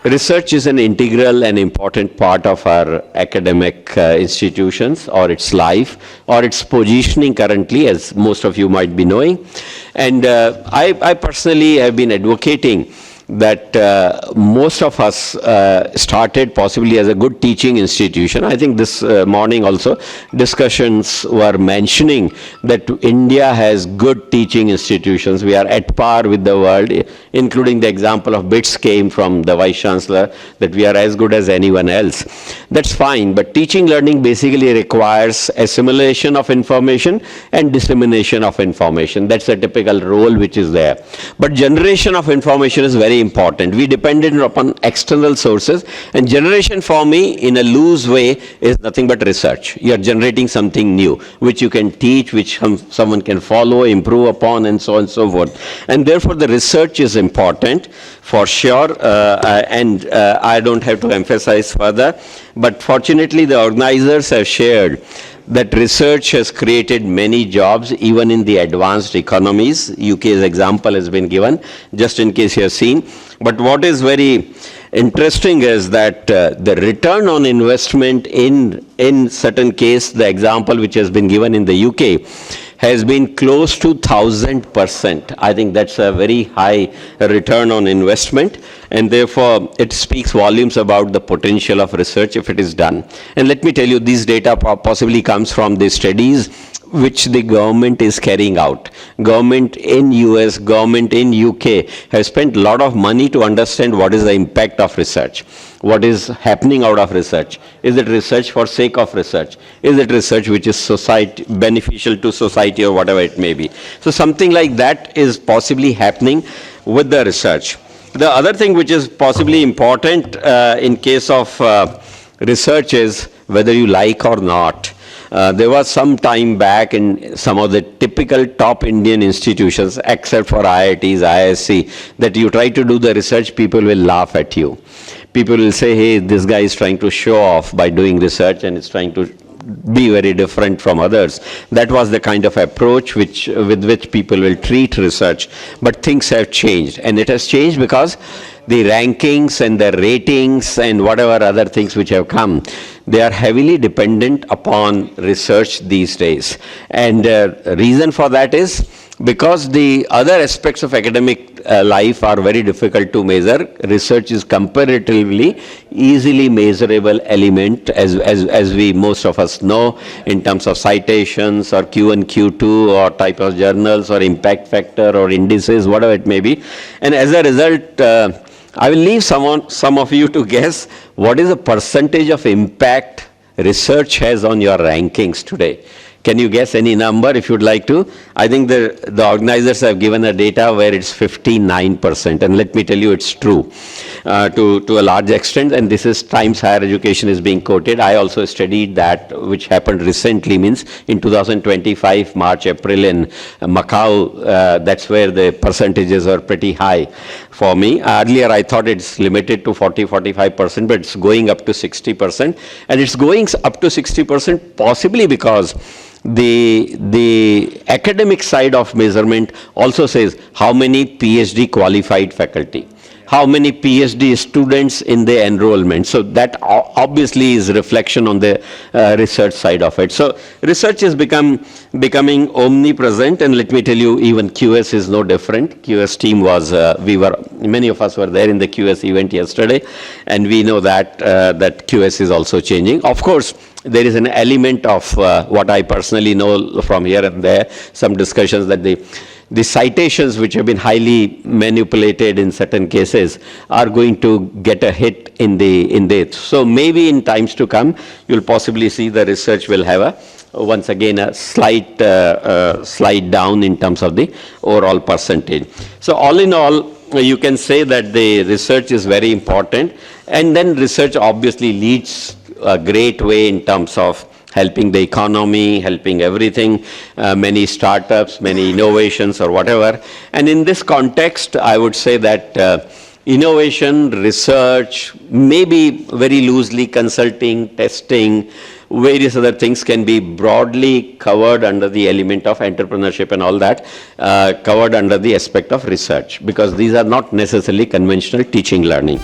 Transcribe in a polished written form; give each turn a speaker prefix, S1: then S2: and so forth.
S1: Research is an integral and important part of our academic institutions or its life or its positioning currently, as most of you might be knowing. And I personally have been advocating that most of us started possibly as a good teaching institution. I think this morning also discussions were mentioning that India has good teaching institutions. We are at par with the world, including the example of BITS came from the Vice Chancellor, that we are as good as anyone else. That's fine, but teaching learning basically requires assimilation of information and dissemination of information. That's a typical role which is there. But generation of information is very important. We depended upon external sources, and generation for me in a loose way is nothing but research. You are generating something new which you can teach, which someone can follow, improve upon, and so on and so forth. And therefore the research is important for sure, and I don't have to emphasize further, but fortunately the organizers have shared that research has created many jobs even in the advanced economies. UK's example has been given, just in case you have seen. But what is very interesting is that the return on investment in certain case, the example which has been given in the UK, has been close to 1000%. I think that's a very high return on investment, and therefore it speaks volumes about the potential of research if it is done. And let me tell you, these data possibly comes from the studies which the government is carrying out. Government in US, government in UK has spent a lot of money to understand what is the impact of research. What is happening out of research? Is it research for sake of research? Is it research which is society beneficial to society or whatever it may be? So something like that is possibly happening with the research. The other thing which is possibly important in case of research is whether you like or not. There was some time back in some of the typical top Indian institutions, except for IITs, ISC, that you try to do the research, people will laugh at you. People will say, hey, this guy is trying to show off by doing research and is trying to be very different from others. That was the kind of approach with which people will treat research. But things have changed, and it has changed because the rankings and the ratings and whatever other things which have come, they are heavily dependent upon research these days. And reason for that is because the other aspects of academic life are very difficult to measure. Research is comparatively easily measurable element, as we most of us know, in terms of citations or Q1, Q2 or type of journals or impact factor or indices, whatever it may be. And as a result, I will leave some of you to guess what is the percentage of impact research has on your rankings today. Can you guess any number if you'd like to? I think the organizers have given a data where it's 59%, and let me tell you it's true to a large extent, and this is Times Higher Education is being quoted. I also studied that, which happened recently, means in 2025, March, April in Macau, that's where the percentages are pretty high for me. Earlier I thought it's limited to 40-45%, but it's going up to 60%, and it's going up to 60% possibly because the academic side of measurement also says how many PhD qualified faculty, how many PhD students in the enrollment. So that obviously is reflection on the research side of it. So research is becoming omnipresent, and let me tell you, even QS is no different. QS team was, many of us were there in the QS event yesterday, and we know that that QS is also changing. Of course, there is an element of what I personally know from here and there, some discussions that the citations which have been highly manipulated in certain cases are going to get a hit in the so maybe in times to come you'll possibly see the research will have once again a slight slide down in terms of the overall percentage. So all in all, you can say that the research is very important, and then research obviously leads a great way in terms of helping the economy, helping everything, many startups, many innovations or whatever. And in this context, I would say that innovation, research, maybe very loosely consulting, testing, various other things can be broadly covered under the element of entrepreneurship and all that, covered under the aspect of research, because these are not necessarily conventional teaching learning.